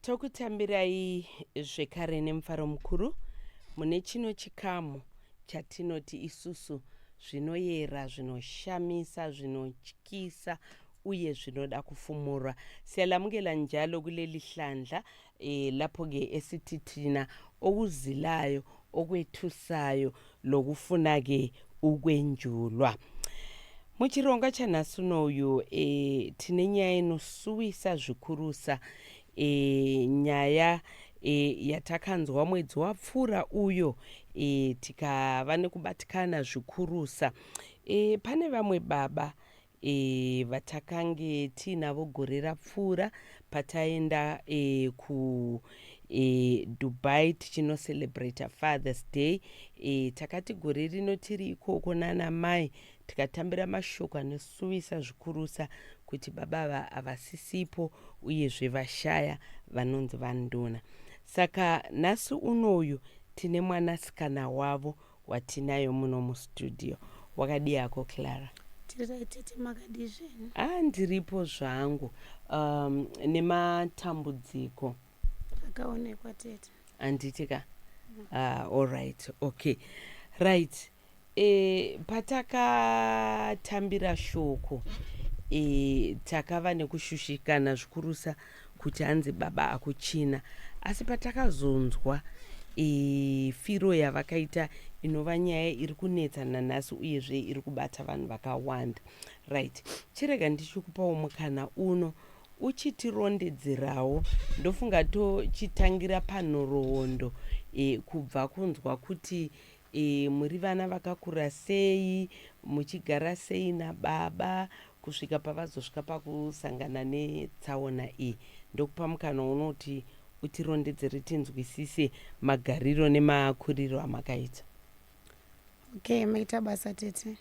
Tokutambirai zvekare nemufaro mukuru mune chino chikamu chatinoti isusu zvinoyera, zvinoshamisa, zvinotyisa uye zvinoda kufumura. Siyalamukela njalo kuleli hlandla lapho-ke esithi thina okuzilayo, okwethusayo lokufuna-ke ukwenjulwa. Muchironga chanhasi unoyu tine nyaya inosuwisa zvikurusa, nyaya yatakanzwa mwedzi wapfuura uyo tikava nekubatikana zvikurusa. Pane vamwe baba vatakange tiinavo gore rapfuura pataenda ku Dubai tichinoselebrata Father's Day. Takati gore rino tiri ikoko nana mai tikatambira mashoko anosuwisa zvikurusa kuti baba ava havasisipo uyezve vashaya vanonzi vanduna. Saka nhasi unoyu tine mwanasikana wavo watinayo muno mustudio. Wakadi yako Clara? Tete makadi zvenu? Ndiripo zvangu nematambudziko akaonekwa tete. Anditika? All right, okay. Right. Patakatambira shoko takava nekushushikana zvikurusa kuti hanzi baba akuchina, asi patakazonzwa firo yavakaita inova nyaya iri kunetsa nanhasi uyezve iri kubata vanhu vakawanda. Right. Chirega ndichikupawo mukana uno uchitirondedzerawo, ndofunga tochitangira panhoroondo kubva kunzwa kuti muri vana vakakura sei, muchigara sei nababa, kusvika pavazosvika pakusangana netsaona iyi. Ndokupa mukana unoti utirondedzere tinzwisise magariro nemakuriro amakaita. Okay, maita basa tete.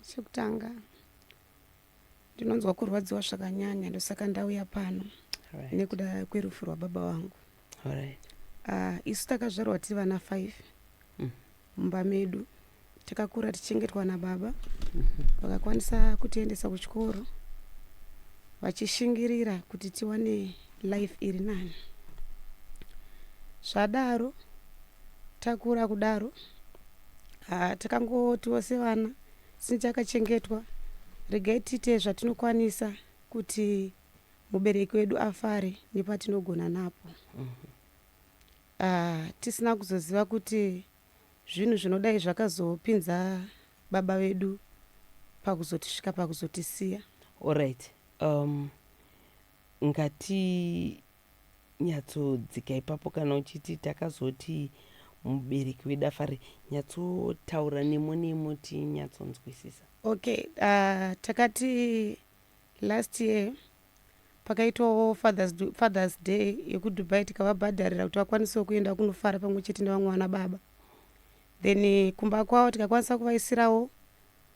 Chekutanga ndinonzwa kurwadziwa zvakanyanya, ndosaka ndauya pano nekuda kwerufu rwababa vangu. Isu takazvarwa tiri vana 5 mumba medu. Takakura tichengetwa nababa, vakakwanisa kutiendesa kuchikoro vachishingirira kuti tiwane life iri nani. Zvadaro takura kudaro, takangotiwo sevana sinchakachengetwa, regai tiite zvatinokwanisa kuti mubereki wedu afare nepatinogona napo. Tisina kuzoziva kuti zvinhu zvinodai zvakazopinza baba vedu pakuzotisvika pakuzotisiya. Alright. Ngati nyatsodzika ipapo kana uchiti takazoti mubereki wedu afare, nyatsotaura nemo tinyatsonzwisisa. Okay, takati last year pakaitwawo Father's Day yekuDubai, tikavabhadharira kuti vakwanisewo kuenda kunofara pamwe chete nevamwe vana baba. Then kumba kwavo tikakwanisa kuvaisirawo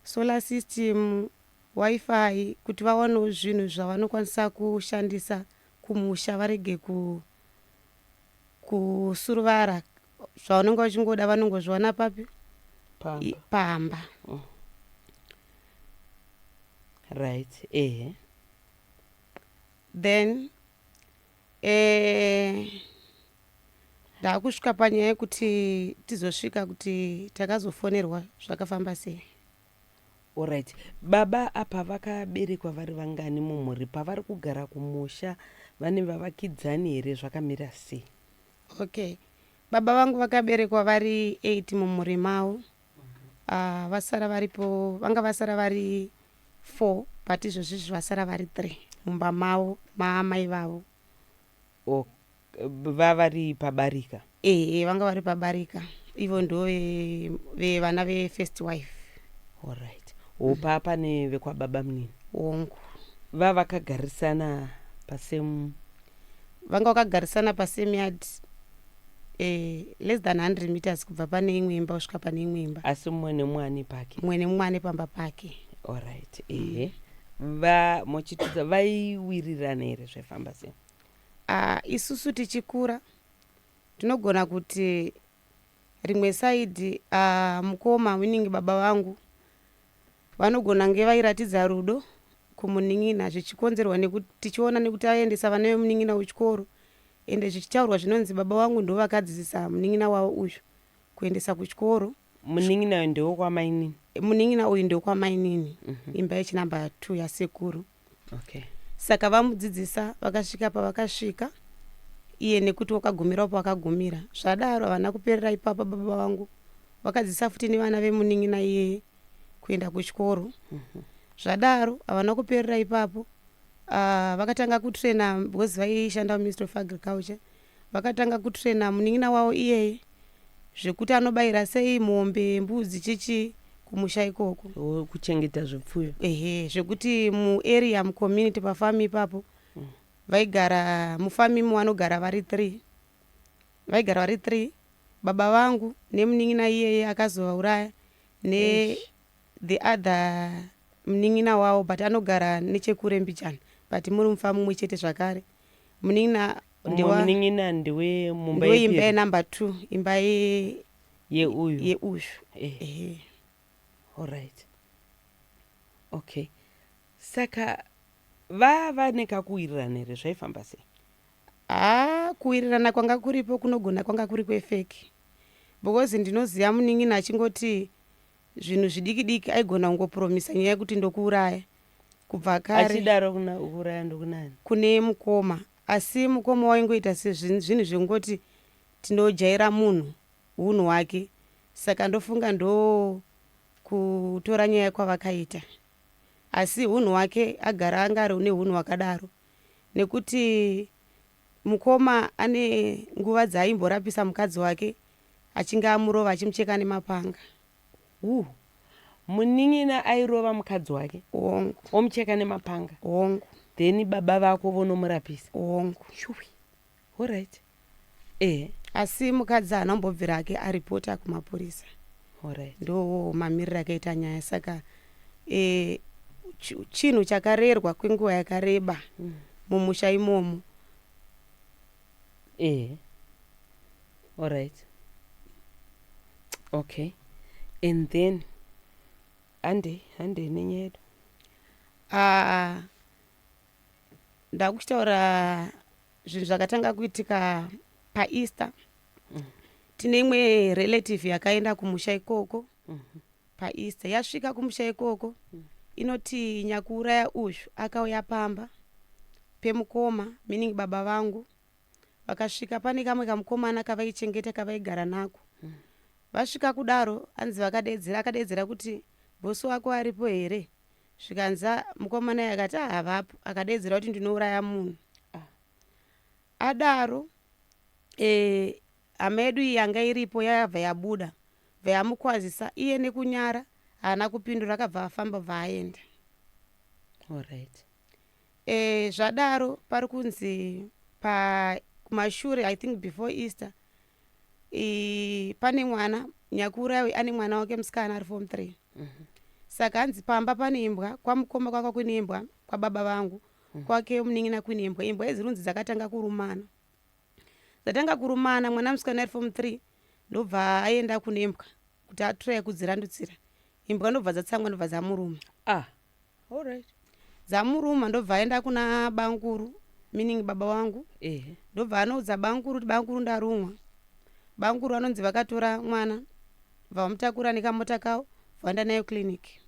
solar system, wifi, kuti vawanewo zvinhu zvavanokwanisa kushandisa kumusha, varege kusuruvara. Zvavanenge vachingoda vanongozviwana papi? Pamba. Right. Then ndakusvika panyaya yekuti tizosvika kuti takazofonerwa zvakafamba sei. Alright. Baba apa vakaberekwa vari vangani mumhuri? Pavari kugara kumusha vane vavakidzani here, zvakamira sei? Okay. Baba vangu vakaberekwa vari 8 mumhuri mavo. Vasara varipo, vanga vasara vari 4, but izvozvi vasara vari 3 mumba mavo maamai vavo. Vavari pabarika? Vanga vari pabarika. Ivo ndo vana ve-first wife. Alright. Papa nevekwababa munini? Hongu. Vavakagarisana pasame? Vanga vakagarisana pasame yard, less than 100 meters kubva pane imwe imba kusvika pane imwe imba. Asi mumwe nemumwe ane pake? Mumwe nemumwe ane pamba pake. Alright. Muchitudza vaiwirirana here zvaifamba sei? Isusu tichikura tinogona kuti rimwe saidi mukoma winning baba vangu vanogona nge vairatidza rudo kumunin'ina zvichikonzerwa nekuti tichiona nekuti aendesa vana vemunin'ina kuchikoro ende zvichitaurwa zvinonzi baba vangu ndo vakadzidzisa munin'ina wavo uyu kuendesa kuchikoro. Munin'ina uyu ndewokwamainini? Munin'ina uyu ndewokwamainini, imba yechinamba 2 yasekuru. Okay. Saka vamudzidzisa vakasvika pavakasvika iye nekuti wakagumirapo wakagumira. Zvadaro havana kuperera ipapo baba vangu vakadzidzisa futi nevana vemunin'ina iyeye kuenda kuchikoro. Zvadaro havana kuperera ipapo, vakatanga kutrena because vaishanda muministry of agriculture. Vakatanga kutrena munin'ina wavo iyeye zvekuti anobayira sei mombe, mbudzi chichi kumusha ikoko, kuchengeta zvipfuyo. Zvekuti muarea mucommunity pafamu ipapo vaigara mufamimu vanogara vari 3. Vaigara vari 3, baba vangu nemunin'ina iyeye akazovauraya the other munin'ina wavo but anogara nechekure mbichana but muri mufamu mumwe chete zvakare. Munin'ina ndewe mumba imba yenumber 2, imba yeuyu. Alright. Okay. Saka vava nekakuwirirana here zvaifamba sei? Kuwirirana kwanga kuripo kunogona kwanga kuri kwefeki because ndinoziva munin'ina achingoti zvinhu zvidiki aigona kungopromisa nyaya yekuti ndokuuraya kubva kare. Achidaro kuuraya ndokunani? Kune mukoma, asi mukoma waingoita sezvinhu zvekungoti tinojaira munhu unhu hwake. Saka ndofunga ndo kutora nyaya kwavakaita, asi unhu hwake agara angari une unhu hwakadaro nekuti mukoma ane nguva dzaimborapisa mukadzi wake achinge amurova achimucheka nemapanga. Munin'ina airova mukadzi wake? Hongu. Omucheka nemapanga? Hongu. Then baba vako vonomurapisa? Hongu. Alright. Asi mukadzi haana kumbobvira ake aripota kumapurisa. Alright. Ndo mamiriro akaita nyaya. Saka chinhu chakarerwa kwenguva yakareba mumusha imomo. Alright. Okay. And then hande nenyaya yedu ndakuchitaura zvinhu zvakatanga kuitika paEaster. Tine imwe relative yakaenda kumusha ikoko paEaster. Yasvika kumusha ikoko inoti nyakuuraya uyu akauya pamba pemukoma, meaning baba vangu. Vakasvika pane kamwe kamukomana kavaichengeta kavaigara nako. Vasvika kudaro anzi akadedzera kuti bosi wako aripo here? Zvikanza mukomana iye akati havapo. Akadedzera kuti ndinouraya munhu. Adaro hama yedu iyi yanga iripo yabva yabuda bva yamukwazisa iye nekunyara haana kupindura, akabva afamba bva Alright. Zvadaro pari kunzi kumashure I think before Easter pane mwana nyakuurayo ane mwana wake musikana ari form 3. Saka hanzi pamba pane imbwa, kwamukoma kwanga kune imbwa, kwababa vangu kwake munin'ina kune imbwa. Imbwa idzi runzi dzakatanga kurumana. Dzatanga kurumana, mwana musikana ari form 3 ndobva aenda kune imbwa kuti atraya kudzirandutsira. Imbwa ndobva dzatsamwa ndobva dzamuruma. Alright. Dzamuruma ndobva aenda kuna banguru, meaning baba vangu. Ndobva anoudza banguru kuti banguru ndarumwa. Banguru anonzi vakatora mwana vamutakura nekamota kavo vaenda nayo kliniki.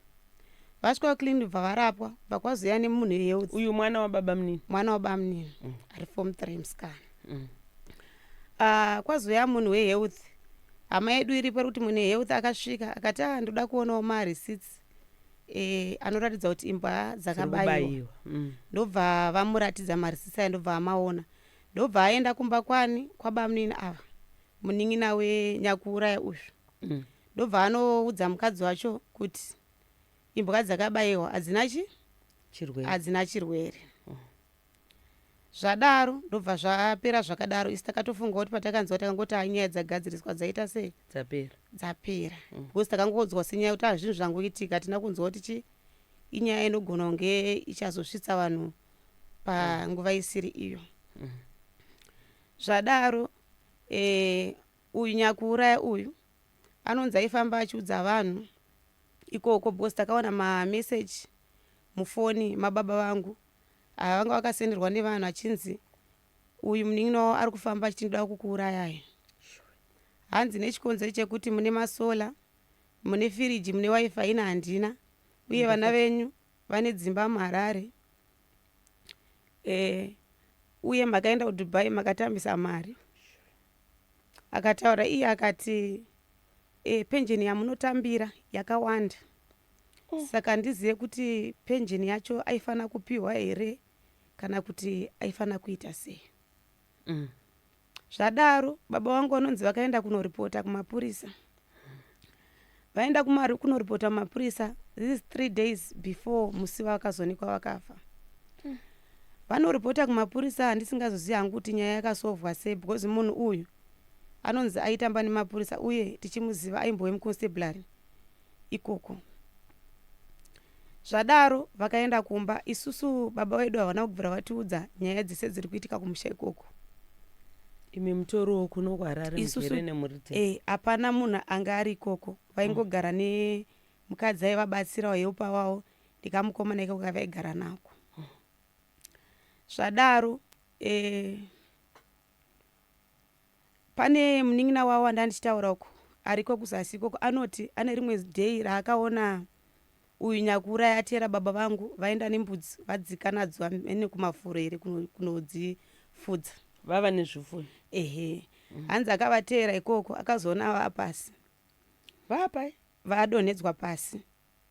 Vasvika kliniki bva varapwa bva kwazoya nemunhu wehealth. Uyu mwana wababa munini? Mwana wababa munini ari form 3 musikana. Kwazoya munhu wehealth. Hama yedu iripo kuti munhu wehealth akasvika akati ndoda kuonawo mareceipts anoratidza kuti imbwa dzakabayiwa. Ndobva vamuratidza mareceipts aya ndobva amaona. Ndobva aenda kumba kwababa munini ava munin'ina wenyakuuraya uyu. Ndobva anoudza mukadzi wacho kuti imbwa dzakabayiwa hadzina chirwere. Zvadaro ndobva zvapera zvakadaro. Isi takatofunga kuti patakanzwa takangoti nyaya dzagadziriswa dzaita sei? Dzapera. Because takangodzwa senyaya kuti zvinhu zvangoitika, hatina kunzwa kuti inyaya inogona kunge ichazosvitsa vanhu panguva isiri iyo. Zvadaro uyu nyakuuraya uyu anonzi aifamba achiudza vanhu ikoko because takaona mameseji mufoni mababa vangu vanga vakasenderwa nevanhu achinzi uyu munin'ina wavo ari kufamba achitinoda kukuurayai. Hanzi nechikonzero chekuti mune masola, mune firiji, mune wifi ina handina, uye vana venyu vane dzimba muHarare, uye makaenda kuDubai makatambisa mari. Akataura iye akati penjeni yamunotambira yakawanda, saka ndizive kuti penjeni yacho aifana kupiwa here kana kuti aifana kuita sei. Zvadaro baba vangu vanonzi vakaenda kunoripota kumapurisa. Vaenda kunoripota kumapurisa, this is 3 days before musi vakazonikwa vakafa. Vanoripota kumapurisa, handisingazozivi hangu kuti nyaya yakasovwa sei, because munhu uyu anonzi aitamba nemapurisa uye tichimuziva aimbove muconstabulary ikoko. Zvadaro vakaenda kumba. Isusu baba vedu havana kubvira vatiudza nyaya dzese dziri kuitika kumusha ikoko. Imi mutoriwo kuno kuHarare mugere nemurite? Hapana munhu anga ari ikoko. Vaingogara nemukadzi aivabatsira wayepa wavo ndikamukoma ikoko kavaigara nako. Zvadaro pane munin'ina wavo wandandichitaura uko ariko kuzasi ikoko, anoti ane rimwe day raakaona uyu Nyakuura atera baba vangu vaenda nembudzi vadzika nadzo ene kumafuro here kunodzifudza. Vava nezvifuyo? Hanzi akavatera ikoko akazoona vapasi. Vapai? Vadonhedzwa pasi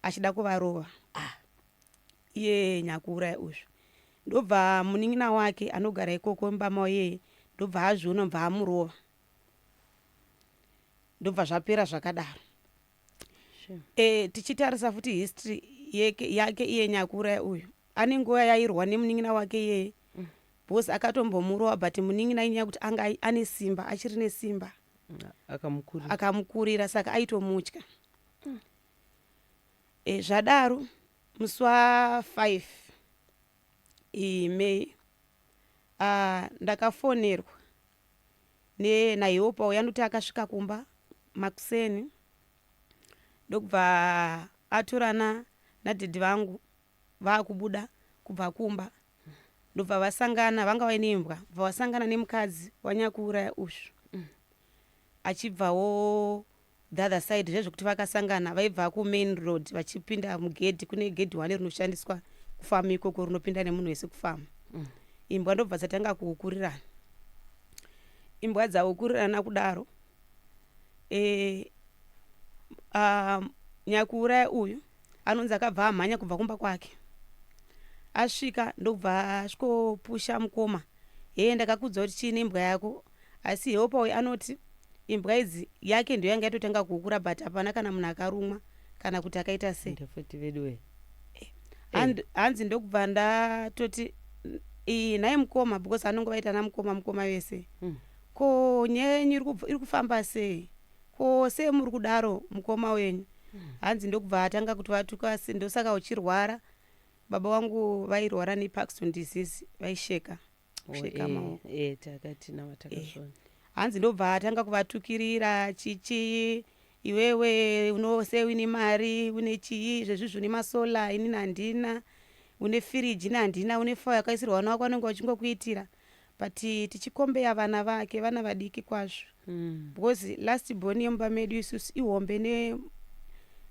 achida kuvarova. Iye Nyakuura uyu ndobva munin'ina wake anogara ikoko mbama yeye ndobva azviona mbva amurova, ndobva zvapera zvakadaro. Tichitarisa futi history yake iye Nyakuura uyu, ane nguva yairwa nemunin'ina wake yeye, bhosi akatombomurova, but munin'ina inyaya kuti anga ane simba, achiri nesimba, akamukurira saka aitomutya. Zvadaro musi wa5 Mei ndakafonerwa naIhopa uya noti akasvika kumba makuseni, ndokubva atorana nadhedhi vangu vaakubuda kubva kumba, ndobva vasangana, vanga vaine imbwa, bva vasangana nemukadzi waNyakuura ushu achibvawo the other side. Zvezvokuti vakasangana vaibva kumain road vachipinda mugedhi, kune gedhi 1 rinoshandiswa kufamba ikoko rinopinda nemunhu wese kufamba. Imbwa ndobva dzatanga kukurirana. Imbwa dzaukurirana kudaro, Nyakuura uyu anonzi akabva amhanya kubva kumba kwake. Asvika ndobva asvikopusha mukoma, ndakakudza kuti chiine imbwa yako, asi Ihopa uyu anoti imbwa idzi yake ndiyo yanga yatotanga kukura, but hapana kana munhu akarumwa kana kuti akaita sei. Hanzi ndokubva ndatoti nhaye mukoma, because anonge vaitana mukoma vese, ko nyaya yenyu iri kufamba sei, ko sei muri kudaro mukoma wenyu. Hanzi ndokubva atanga kuti vatuka, ndosaka uchirwara. Baba vangu vairwara neParkinson disease, vaisheka kusheka maoko. Hanzi ndobva atanga kuvatukirira chichi, iwewe sei une mari, une chii, zvezvizvi une masola, inini handina, une firiji ina handina, une fao yakaisirwa vana vako vanenge vachingokuitira. But tichikombeya vana vake, vana vadiki kwazvo, because last born yemumba medu isusu ihombe ne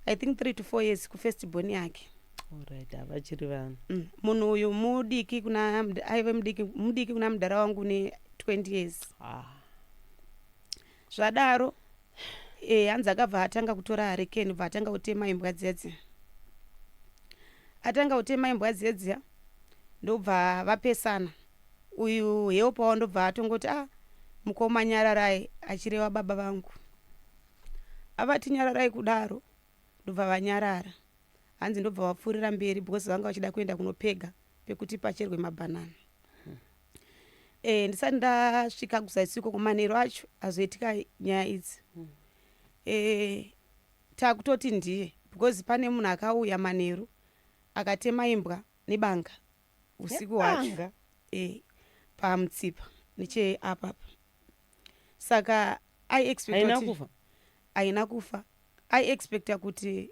I think 3 to 4 years kufirst born yake. Vachiri vana. Munhu uyu mudiki aive mudiki kuna mudhara wangu ne 20 years. Zvadaro hanzi akabva atanga kutora harekeni, bva atanga kutema imbwa dzedzi. Atanga kutema imbwa dzedzi, ndobva vapesana. Uyu Ihopa wao ndobva atongoti mukoma nyararai, achireva baba vangu. Avati nyararai kudaro, ndobva vanyarara. Hanzi ndobva vapfuurira mberi, because vanga vachida kuenda kunopega pekuti pacherwe mabhanana. Ndisati ndasvika kuzasiko kumanheru acho azoitika nyaya idzi, takutoti ndiye, because pane munhu akauya manheru akatema imbwa nebanga usiku hwacho, pamutsipa necheapapa. Saka haina kufa. Aiexpecta kuti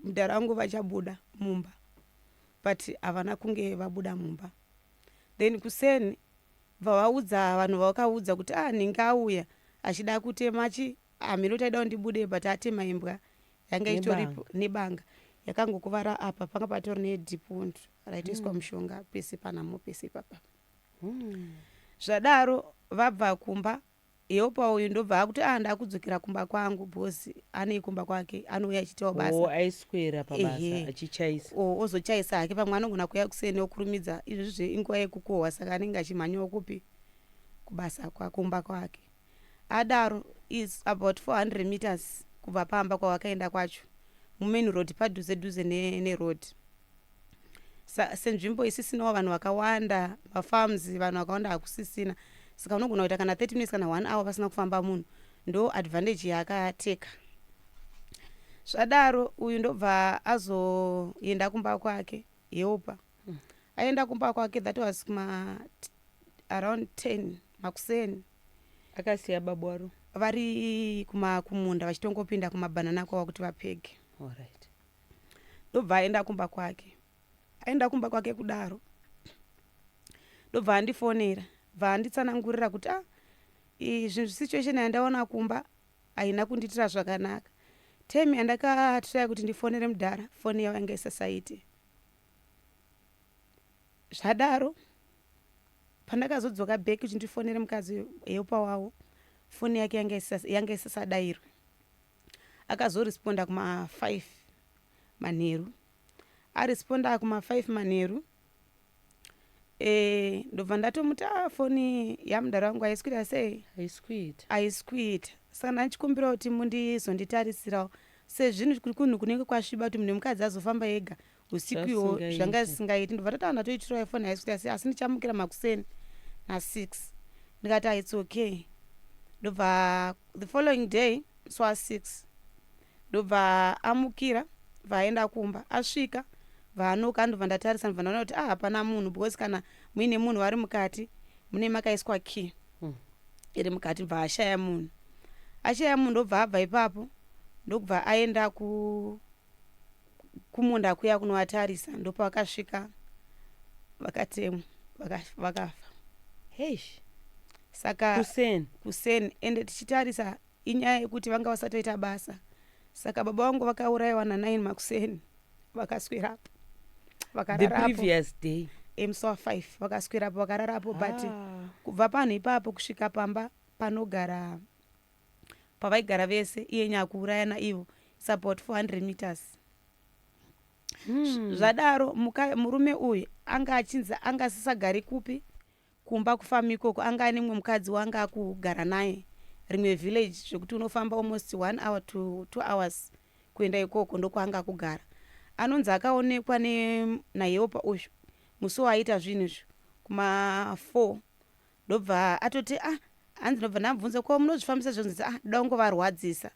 mudhara wangu vachabuda mumba. but havana kunge vabuda mumba. Then kuseni vaudza vanhu vakaudza kuti ninge auya achida kutema hamiri kuti aida kundibude but atema imbwa yanga itoripo nebanga yakangokuvara apa panga patori nedhipundi raitoiswa mushonga pese panamo pese ipapa. Zvadaro vabva kumba Yehopa uyu ndobva akuti ndakudzokera kumba kwangu bhozi ane kumba kwake anouya achitawo basa aiswera pabasa achichaisa ozochaisa hake pamwe anogona kuuya kuseni okurumidza izvozvi inguva yekukohwa saka anenge achimhanyawo kupi kubasa kumba kwake. Adaro is about 400 meters kubva pamba kwavakaenda kwacho mumain road padhuze dhuze neroad. Senzvimbo isisinawo vanhu vakawanda mafarms vanhu vakawanda hakusisina saka unogona kuita kana 30 minutes kana 1 hour pasina kufamba munhu ndo advantage yaakateka. Zvadaro uyu ndobva azoenda kumba kwake Yehopa aenda kumba kwake that was around 10 makuseni akasiya babu waro vari kumunda vachitongopinda kumabhanana kwavo kuti vapege. Alright. Ndobva aenda kumba kwake kudaro ndobva andifonera bva anditsanangurira kuti zvinhu situation yandaona kumba haina kundiitira zvakanaka. Temi yandakatiraya kuti ndifonere mudhara foni yavo yanga isasaite. Zvadaro pandakazodzoka back kuti ndifonere mukadzi Yehopa wavo foni yake yanga isasadairwe. Akazoresponda kuma5 manheru aresponda kuma5 manheru ndobva ndatomuti foni yamudhara wangu haisikuita sei haisikuita saka ndanchikumbira kuti mundizonditarisirawo sezvinhu kuri kunhu kunenge kwasviba kuti munhu mukadzi azofamba ega usiku ihwo zvanga zvisingaiti ndobva tataura ndatoitirawo foni haisikuita sei asi ndichamukira makuseni na6 ndikati it's okay. Ndobva the following day swa6 ndobva amukira vaenda kumba asvika vanoka ndobva ndatarisa ndobva ndaona kuti hapana munhu because kana muine munhu vari mukati mune makaiswa key iri mukati bva ashaya munhu ndobva abva ipapo ndobva aenda kumunda kuya kunovatarisa ndopavakasvika vakatemwa vakafa. Saka kuseni ende tichitarisa inyaya yekuti vanga vasatoita basa saka baba vangu vakaurayiwa na9 makuseni vakaswerapo vakararapo musi wa5 vakaswerapo vakararapo but kubva panhu ipapo kusvika pamba panogara pavaigara vese iye nyakuurayana ivo it's about 400 meters. Zvadaro murume uyu anga achinzi anga asisagari kupi kumba kufamba ikoko anga ane mumwe mukadzi wanga akugara naye rimwe village zvekuti unofamba almost 1 hour to 2 hours kuenda ikoko ndokwaanga akugara. Anonzi akaonekwa naYehopa uyu musi waaita zvinhu izvo kuma4 ndobva atoti hanzi ndobva ndamubvunza ko munozvifambisa zvonzi ndoda kungovarwadzisa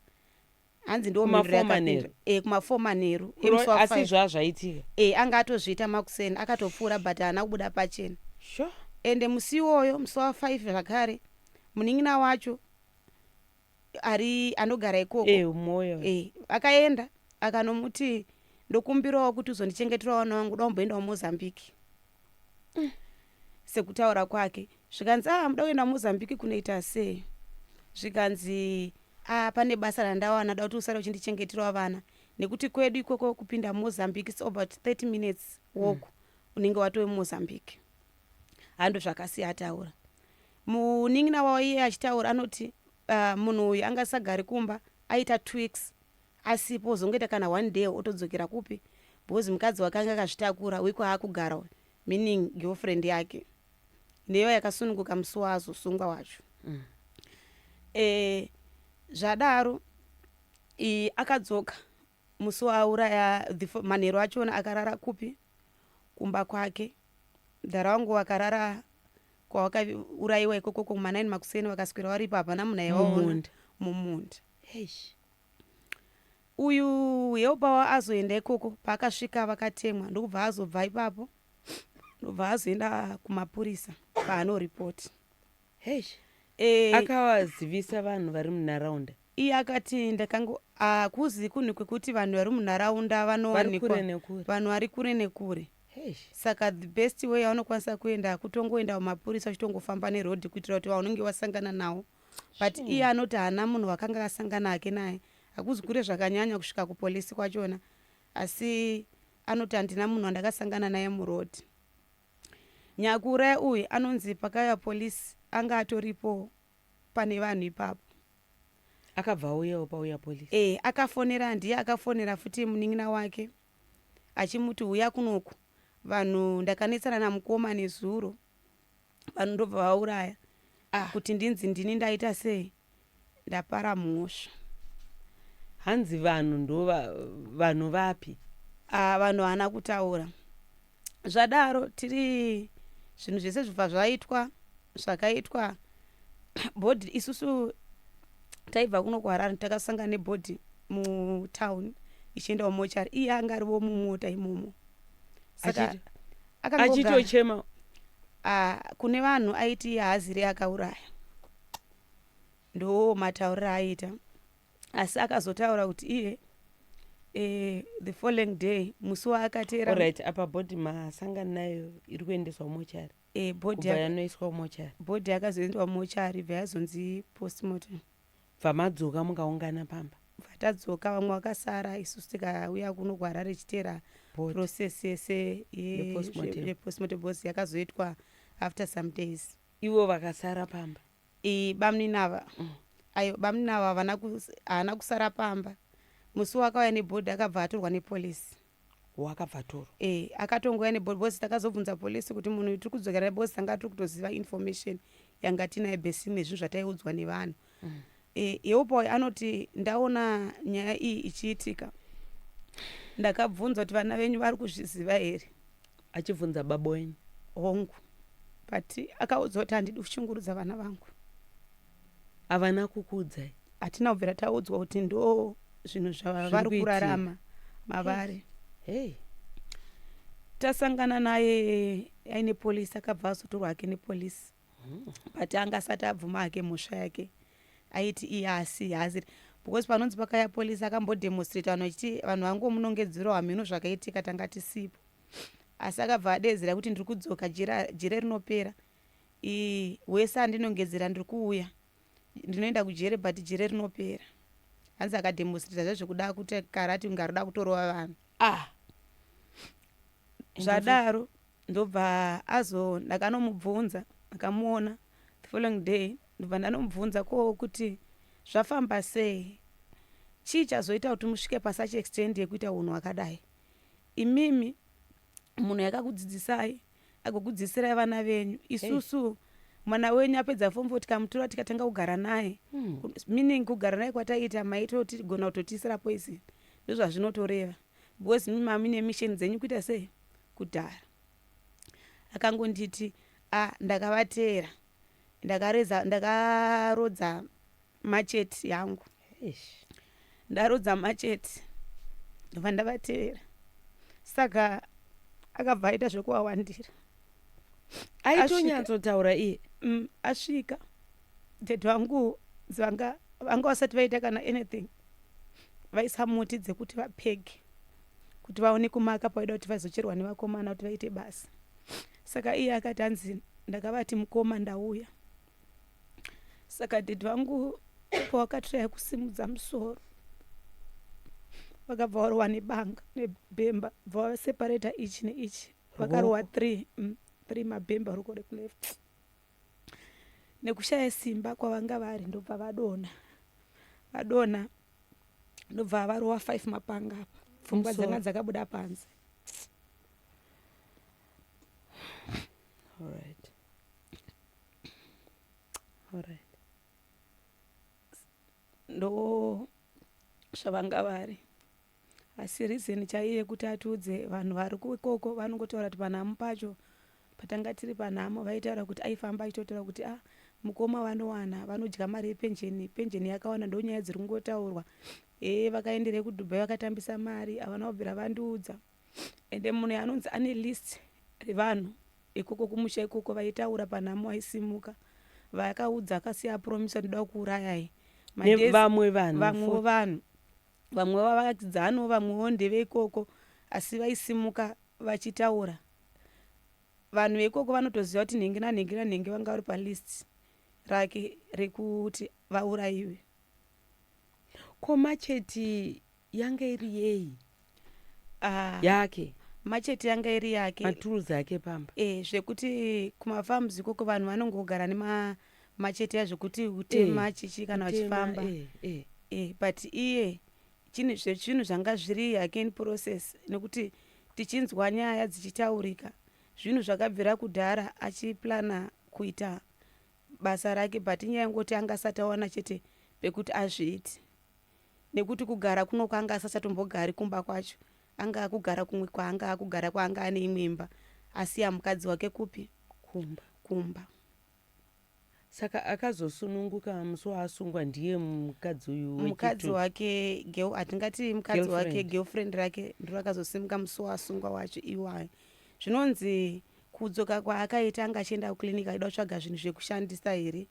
hanzi ndo kuma4 manheru asi zvazvaitika anga atozviita makuseni akatopfuura but haana kubuda pachena. Ende musi iwoyo musi wa5 zvakare munin'ina wacho anogara ikoko akaenda akanomuti ndokumbirawo kuti uzondichengeterawo vana vangu domboendawo Mozambique sekutaura kwake zvikanzi muda kuenda Mozambique kunoita sei zvikanzi pane basa randawana da kuti usare uchindichengeterawo vana nekuti kwedu ikoko kupinda Mozambique it's about 30 minutes walk unenge watove Mozambique. Hando zvakasiya ataura munin'ina wavo iye achitaura anoti munhu uyu anga asagari kumba aita 2 weeks asipo zongoita kana 1 day otodzokera kupi bhozi mukadzi wakanga akazvitakura wiko haakugara meaning girlfriend yake ndiyo yakasununguka musi wazosungwa wacho. Zvadaro akadzoka musi wauraya manheru achona akarara kupi kumba kwake. Mudhara wangu wakarara kwavakaurayiwa ikoko kuma9 makuseni vakaswera varipo hapana munhu aivaona mumunda. Uyu Yehopa azoenda ikoko paakasvika vakatemwa ndokubva azobva ipapo ndobva azoenda kumapurisa paanoripoti. Akavazivisa vanhu vari munharaunda iye akati hakuzi kunhu kwekuti vanhu vari munharaunda vanowanikwa vanhu vari kure nekure saka the best way yaunokwanisa kuenda kutongoenda mumapurisa uchitongofamba nerodhi kuitira kuti vaunenge wasangana nawo but iye anoti haana munhu wakanga asangana hake naye hakuzi kure zvakanyanya kusvika kupolisi kwachona asi anoti handina munhu wandakasangana naye murodhi. Nyakura uyu anonzi pakauya polisi anga atoripo pane vanhu ipapo akabva uyewo pauya polisi akafonera ndiye akafonera futi munin'ina wake achimuti uya kunoku vanhu ndakanetsana namukoma nezuro vanhu ndobva vauraya kuti ndinzi ndini ndaita sei ndapara mhosva. Hanzi vanhu ndo vanhu vapi? Vanhu haana kutaura. Zvadaro tiri zvinhu zvese zvibva zvakaitwa bhodhi isusu taibva kuno kuHarare takasangana nebhodhi mutauni ichiendawo mochari iye anga ariwo mumota imomo saka achitochema kune vanhu aiti iye haaziri akauraya ndo matauriro aita asi akazotaura kuti iye the following day musi waakatera alright apa bhodhi masangana nayo iri kuendeswa mochari bhodhi yanoiswa mochari bhodhi yakazoendwa mochari bva yazonzi postmortem bva madzoka mukaungana pamba vatadzoka vamwe vakasara isusu tikauya kuno kuHarare ichiteera process yese yepostmortem bhosi yakazoitwa after some days. Ivo vakasara pamba bamuninava ayo bamuninava haana kusara pamba musi wakauya nebhodhi akabva atorwa nepolisi wakabva atorwa akatongouya nebhodhi bhosi takazobvunza polisi kuti munhu tiri kudzokera nebhosi tanga tiri kutoziva information yanga tinaye besi nezvinhu zvataiudzwa nevanhu yewopo anoti ndaona nyaya iyi ichiitika ndakabvunza kuti vana venyu vari kuzviziva here achibvunza baba wenyu hongu but akaudzwa kuti handidi kushungurudza vana vangu. Havana kukuudzai? Hatina kubvira taudzwa kuti ndo zvinhu zvavari kurarama mavari. Tasangana naye aine polisi akabva azotorwa hake nepolisi but anga asati abvuma hake mhosva yake aiti iye haaziri because panonzi pakauya polisi akambodemonstrate vanhu vachiti vanhu vangomunongedzerawo hameno zvakaitika tanga tisipo asi akabva adedzera kuti ndiri kudzoka jere rinopera wese andinongedzera ndiri kuuya ndinoenda kujere but jere rinopera hanzi akademonstrata zvezvekuda kuti karati ungaroda kutorova vanhu zvadaro ndobva ndakanomubvunza ndakamuona the following day ndobva ndanomubvunza kuti zvafamba sei chii chazoita kuti musvike pasuch extent yekuita unhu wakadai imimi munhu yakakudzidzisai agokudzidzisirai vana venyu isusu mwana wenyu apedza form 4 tikamutora tikatanga kugara naye meaning kugara naye kwataita maitoti gona kutotisira poison ndozvazvinotoreva because mine mission dzenyu kuita sei kudhara. Akangonditi ndakavateera ndakarodza macheti yangu ndarodza macheti ndobva ndavateera saka akabva aita zvekuwawandira aitonyatsotaura iye asvika dhedhi vangu vanga vasati vaita kana anything vaisa muti dzekuti vapege kuti vaone kumaka paida kuti vazocherwa nevakomana kuti vaite basa saka iye akati hanzi ndakavati mukoma ndauya saka dhedhi vangu pawakatiraya kusimudza musoro vakabva varowa nebanga nebhemba bva vaseparata ichi neichi vakarowa 3 mabhemba ruoko rekuleft nekushaya simba kwavanga vari ndobva vadona ndobva varowa 5 mapanga apa pfungwa dzanga dzakabuda panze. Alright. Ndo zvavanga vari asi reason chaiye kuti atiudze vanhu vari ikoko vanongotaura kuti panhamo pacho patanga tiri panhamo vaitaura kuti aifamba achitotaura kuti mukoma vanowana vanodya mari yepenjeni yakawana ndo nyaya dziri kungotaurwa vakaenderei kuDubai vakatambisa mari havana kubvira vandiudza ende munhu anonzi ane list revanhu ikoko kumusha ikoko vaitaura panhamo vaisimuka vakaudza akasiya promisa ndoda kuurayai vamwe vanhu vamwe vavakadzano vamwewo ndeve ikoko asi vaisimuka vachitaura vanhu veikoko vanotoziva kuti nhingi nanhingi nanhingi vanga vari palist rake rekuti vaurayiwe. Ko macheti yanga iri yei Ah, yake macheti yanga iri yake matools ake pamba zvekuti kumafarms ikoko vanhu vanongogara nemacheti azvokuti utema chichi kana vachifamba but iye zvinhu zvanga zviri yake in process nekuti tichinzwa nyaya dzichitaurika zvinhu zvakabvira kudhara achiplana kuita basa rake but inyaya yengoti anga asati awana chete pekuti azviiti nekuti kugara kuno kwanga asachatombogari kumba kwacho anga akugara kumwe kwaanga akugara kwaanga ane imwe imba asiya mukadzi wake kupi kumba. Saka akazosununguka musi waasungwa ndiye mukadzi uyu mukadzi wake hatingati mukadzi wake girlfriend rake ndiro akazosimuka musi waasungwa wacho iwayo. Zvinonzi kudzoka kwaakaita anga achienda kuclinic aida kutsvaga zvinhu zvekushandisa here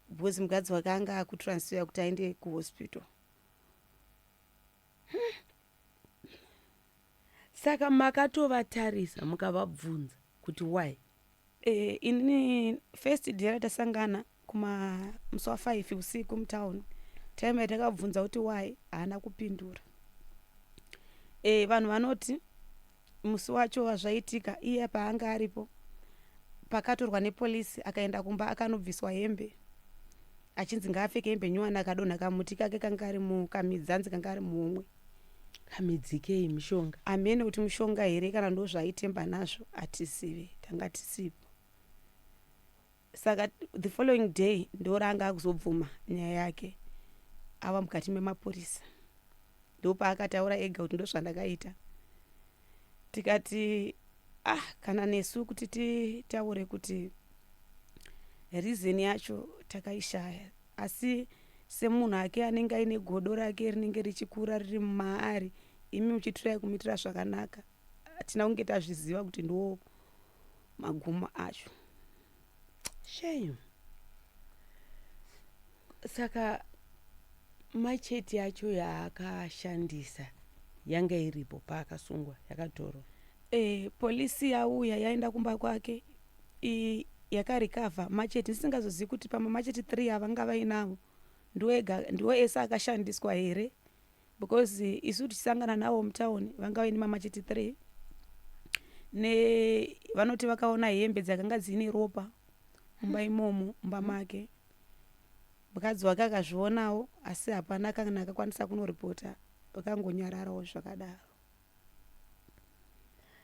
because mukadzi wake anga akutransfer kuti aende kuhospital. Saka makatovatarisa mukavabvunza kuti why? Inini first day ratasangana musi wa5 usiku mutauni time yatakabvunza kuti why haana kupindura. Vanhu vanoti musi wacho wazvaitika iye paanga aripo pakatorwa nepolisi akaenda kumba akanobviswa hembe achinzi ngaapfeke hembe nyuwana akadonha kamuti kake kanga ari mukamidzi kanga ari muhomwe. Kamidzi kei? Mishonga? Amene kuti mishonga here kana ndo zvaitemba nazvo hatizive, tanga tisipo. Saka the following day ndo ranga akuzobvuma nyaya yake ava mukati memaporisa. Ndo paakataura ega kuti ndo zvandakaita. Tikati kana nesu kuti titaure kuti reason yacho takaishaya, asi semunhu ake anenge aine godo rake rinenge richikura riri maari imi muchitirai kumitira zvakanaka hatina kunge tazviziva kuti ndo magumo acho. Shame. Saka macheti yacho yaakashandisa yanga iripo paakasungwa yakatorwa? Polisi yauya yaenda kumba kwake yakarikavha macheti ndisingazozivi kuti pamamacheti 3 avanga vainavo ndiwo ese akashandiswa here because isu tichisangana navo mutauni vanga vaine mamacheti 3 vanoti vakaona hembe dzakanga dziine ropa mumba imomo mumba make. Mukadzi wake akazvionawo asi hapana kana akakwanisa kunoripota vakangonyararawo zvakadaro.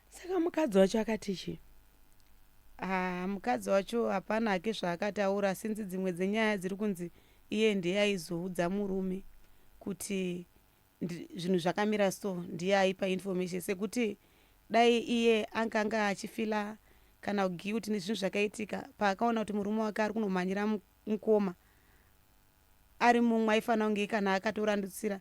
Saka mukadzi wacho akati chi? Mukadzi wacho hapana hake zvaakataura sinzi dzimwe dzenyaya dziri kunzi iye ndiye aizoudza murume kuti zvinhu zvakamira so ndiye aipa information sekuti dai iye anganga achifila kana kugiuti nezvinhu zvakaitika paakaona kuti murume wake ari kunomhanyira mukoma ari mumwe aifanira kunge kana akatorandutsira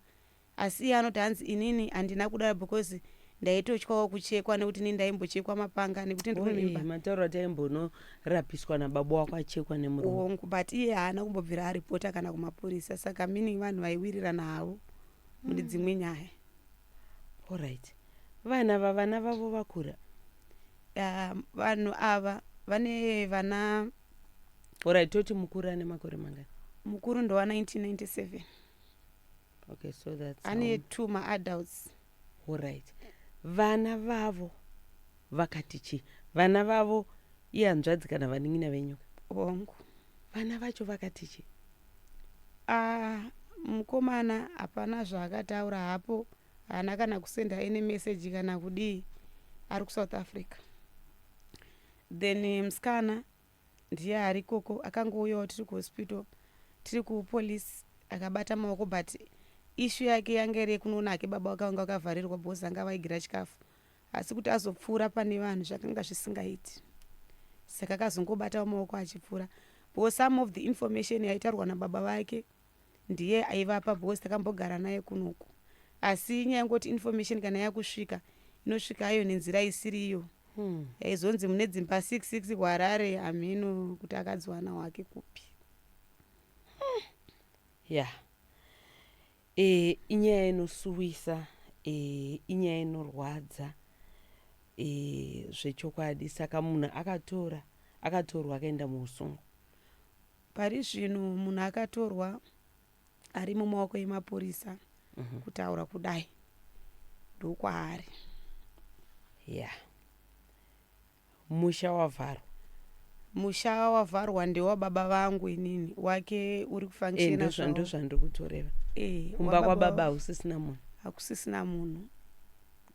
asi iye anoti hanzi inini handina kudara because ndaitotyawo kuchekwa nekuti ini ndaimbochekwa mapanga nekuti ndirimimba. Matauro kuti aimbonorapiswa nababa wako achekwa nemurume. But iye haana kumbobvira aripota kana kumapurisa saka mini vanhu vaiwirirana havo mune dzimwe nyaya. Alright. Vana vavo vakura? Vanhu ava vane vana. Alright, toti mukuru ane makore mangani? Mukuru ndowa 1997. Okay, so that's ane 2 maadults. Alright. Vana vavo vakati chi? Vana vavo ihanzvadzi kana vanin'ina venyuka? Hongu. Vana vacho vakati chi? Mukomana hapana zvaakataura hapo, haana kana kusenda ine message kana kudii, ari kuSouth Africa. Then musikana ndiye ari koko akangouyawo tiri kuhospital tiri kupolisi akabata maoko but ishu yake yanga iri kunoona hake baba vake vanga vakavharirwa bhozi anga vaigira chikafu asi kuti azopfuura pane vanhu zvakanga zvisingaiti saka akazongobatawo maoko achipfuura because some of the information yaitarwa nababa vake ndiye aivapa because takambogara naye kunoku asi nyaya ngoti information kana yakusvika inosvika ayo nenzira isiri iyo yaizonzi mune dzimba 66 kuHarare hamino kuti akadziwana wake kupi. Inyaya inosuwisa, inyaya inorwadza zvechokwadi. Saka munhu akatorwa akaenda muusungo. Pari zvino munhu akatorwa ari mumaoko emapurisa kutaura kudai ndokwaari. Musha wavharwa. Musha wavharwa ndewababa vangu inini, wake uri kufunctiona zvawo. Ndozvandiri kutoreva. Kumba kwababa hakusisina munhu. Hakusisina munhu.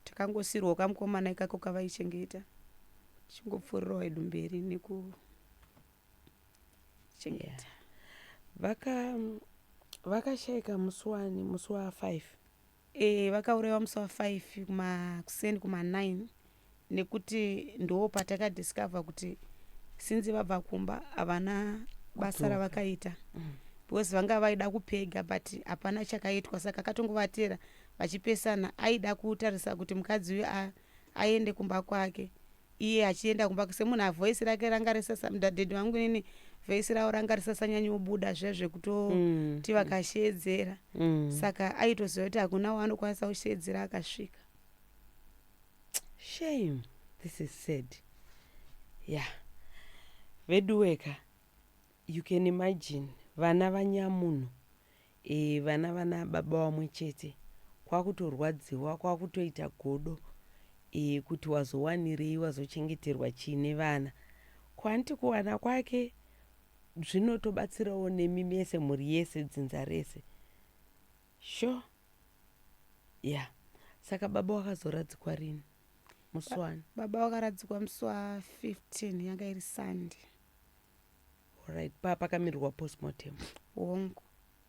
Takangosirwa kamukomana ikako kavaichengeta. Chingopfurirawo hedu mberi nekuchengeta. Vakashayika musi wani, musi wa5. Vakaurayiwa musi wa5 kuseni kuma9 nekuti ndo patakadiscover kuti sinzi vabva kumba havana basa ravakaita. Because vanga vaida kupega but hapana chakaitwa, saka akatongovatera vachipesana. Aida kutarisa kuti mukadzi uyu aende kumba kwake, iye achienda kumba. Semunhu voice rake ranga risasa, mudhadhedhi wangu nini voice ravo ranga risasanyanyubuda zvekutoti vakashedzera. Saka aitoziva kuti hakuna waanokwanisa kushedzera akasvika. Shame. This is sad. Veduweka, you can imagine vana vanyamunhu, vana baba vamwe chete, kwakutorwadziwa, kwakutoita godo, kuti wazowanirei, wazochengeterwa chine vana. Kwanti kuwana kwake zvinotobatsirawo nemi mese, mhuri yese, dzinza rese. Sure. Saka baba wakazoradzikwa rini? Musi wani? Baba wakaradzikwa musi wa15, yanga iri Sunday. Alright, pakamirwa postmortem. Hongu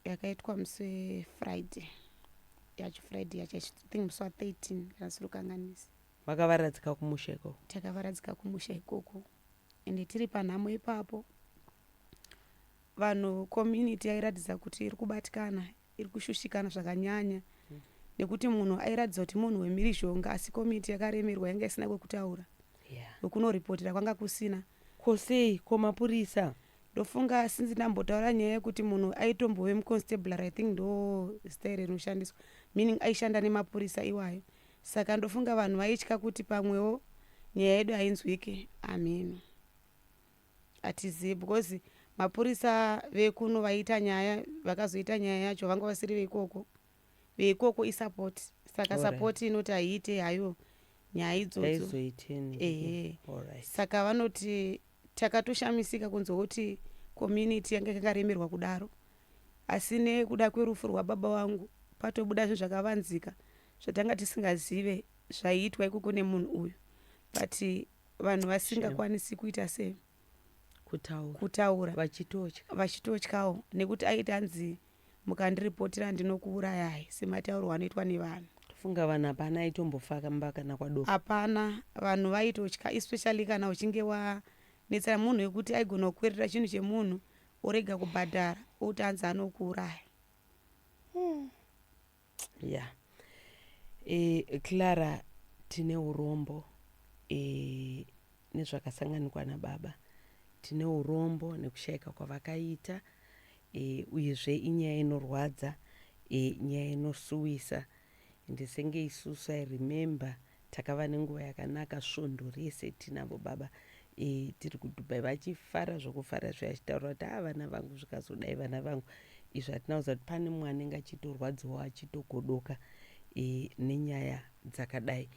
yakaitwa musi Friday. Yacho Friday yacho, I think musi wa13 kana sirukanganisi. Vakavaradzika kumusha ikoko? Takavaradzika kumusha ikoko. Ende tiri panhamo ipapo, vanhu community yairatidza kuti iri kubatikana, iri kushushikana zvakanyanya. Nekuti munhu airatidza kuti munhu wemhirizhonga, asi community yakaremerwa, yanga isina kwekutaura. Nokunoripotera kwanga kusina. Kosei komapurisa? Ndofunga sinzi ndambotaura nyaya yekuti munhu aitombove muconstable, I think ndo style rinoshandiswa, meaning aishanda nemapurisa iwayo. Saka ndofunga vanhu vaitya kuti pamwewo nyaya yedu hainzwike. Amen. Hatizivi, because mapurisa vekuno vaita nyaya, vakazoita nyaya yacho vanga vasiri veikoko isupport. Saka support inoti haiite hayo nyaya idzodzo. Saka vanoti takatoshamisika kunzwa kuti community yanga yakaremerwa kudaro. Asi nekuda kwerufu rwababa vangu patobuda zvinhu zvakavanzika zvatanga tisingazive zvaiitwa ikoko nemunhu uyu, but vanhu vasingakwanisi kuita sei kutaura vachitotyawo, nekuti aiti anzi mukandiripotera ndinokuurayai, semataurwa anoitwa nevanhu. Tofunga vanhu hapana aitombofa kamba kana kwadoko? Hapana, vanhu vaitotya, especially kana uchinge wanetsera munhu wekuti aigona kukwerera chinhu chemunhu orega kubhadhara outi anzi anokuuraya. Clara, tine urombo nezvakasanganikwa nababa. Tine urombo nekushayika kwavakaita, uyezve inyaya inorwadza, nyaya inosuwisa. Ndisenge isusu I remember takava nenguva yakanaka svondo rese tinavo baba tiri kuDubai, vachifara zvokufara zvachitaura kuti vana vangu zvikazodai, vana vangu izvi hatinauza kuti pane mumwe anenge achitorwadziwa achitogodoka nenyaya dzakadai.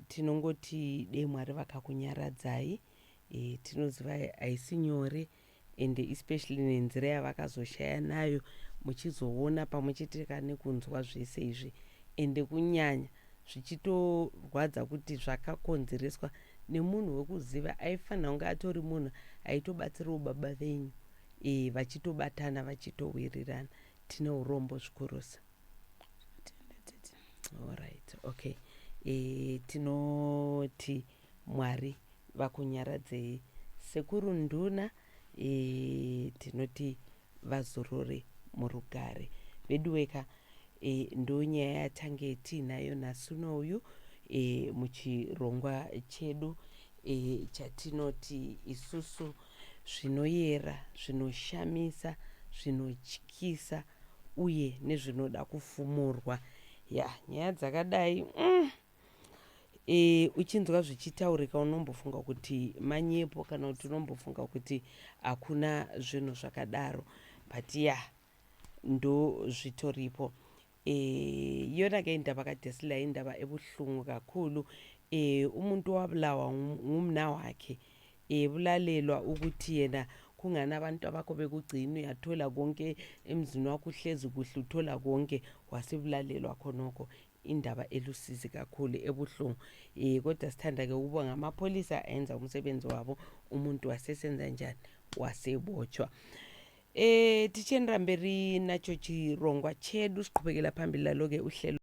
Tinongoti dei Mwari vakakunyaradzai. Tinoziva haisi nyore, and especially nenzira yavakazoshaya nayo, muchizoona pamwe chete nekunzwa zvese izvi, ende kunyanya zvichitorwadza kuti zvakakonzereswa nemunhu wekuziva aifanira kunge atori munhu aitobatsirawo baba venyu, vachitobatana vachitowirirana. Tine urombo zvikurusa. Alright, okay. Tinoti Mwari vakunyaradzei. Sekuru nduna, tinoti vazorore murugare. Veduweka, ndo nyaya yatange tinayo nhasi uyu muchirongwa chedu chatinoti isusu zvinoyera, zvinoshamisa, zvinotyisa uye nezvinoda kufumurwa. Nyaya dzakadai uchinzwa zvichitaurika unombofunga kuti manyepo kana kuti unombofunga kuti hakuna zvinhu zvakadaro, but ndo zvitoripo. Yona-ke indaba kaDesile indaba ebuhlungu kakhulu. Umuntu wabulawa ngumna wakhe, bulalelwa ukuthi yena kungani abantu abakho bekugcina uyathola konke emzini wakho uhlezi kuhle uthola konke, wasibulalelwa khonokho. Indaba elusizi kakhulu ebuhlungu. Kodwa sithanda-ke ukubonga amapholisa enza umsebenzi wabo, umuntu wasesenza njani, wasebotshwa. Titsheni ramberi nacho chirongwa chedu siqhubekela phambili lalo-ke uhlelo